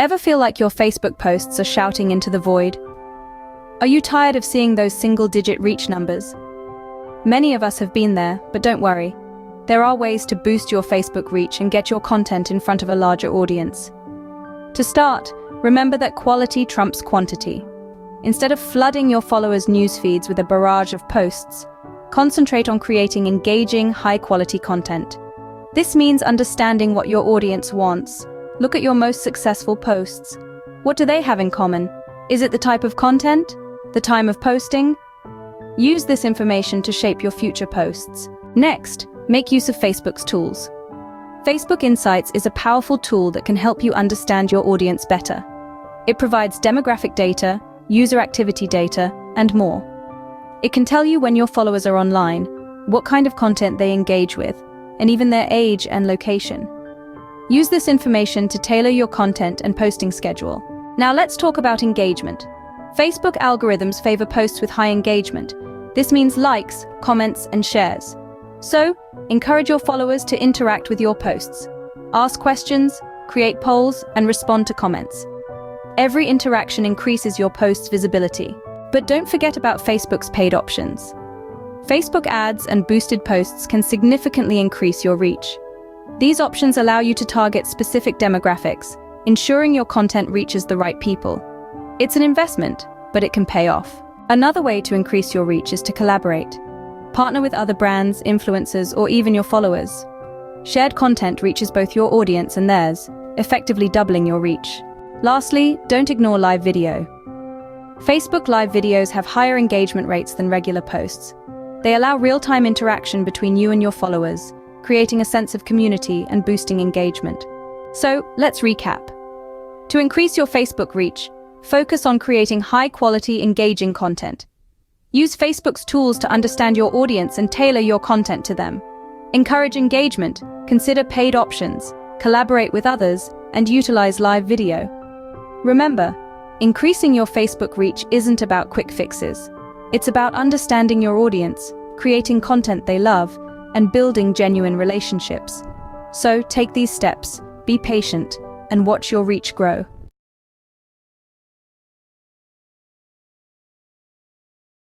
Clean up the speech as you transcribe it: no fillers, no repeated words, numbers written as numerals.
Ever feel like your Facebook posts are shouting into the void? Are you tired of seeing those single-digit reach numbers? Many of us have been there, but don't worry. There are ways to boost your Facebook reach and get your content in front of a larger audience. To start, remember that quality trumps quantity. Instead of flooding your followers' news feeds with a barrage of posts, concentrate on creating engaging, high-quality content. This means understanding what your audience wants. Look at your most successful posts. What do they have in common? Is it the type of content? The time of posting? Use this information to shape your future posts. Next, make use of Facebook's tools. Facebook Insights is a powerful tool that can help you understand your audience better. It provides demographic data, user activity data, and more. It can tell you when your followers are online, what kind of content they engage with, and even their age and location. Use this information to tailor your content and posting schedule. Now let's talk about engagement. Facebook algorithms favor posts with high engagement. This means likes, comments, and shares. So, encourage your followers to interact with your posts. Ask questions, create polls, and respond to comments. Every interaction increases your post's visibility. But don't forget about Facebook's paid options. Facebook ads and boosted posts can significantly increase your reach. These options allow you to target specific demographics, ensuring your content reaches the right people. It's an investment, but it can pay off. Another way to increase your reach is to collaborate. Partner with other brands, influencers, or even your followers. Shared content reaches both your audience and theirs, effectively doubling your reach. Lastly, don't ignore live video. Facebook live videos have higher engagement rates than regular posts. They allow real-time interaction between you and your followers, creating a sense of community and boosting engagement. So, let's recap. To increase your Facebook reach, focus on creating high-quality, engaging content. Use Facebook's tools to understand your audience and tailor your content to them. Encourage engagement, consider paid options, collaborate with others, and utilize live video. Remember, increasing your Facebook reach isn't about quick fixes. It's about understanding your audience, creating content they love, and building genuine relationships. So take these steps, be patient, and watch your reach grow.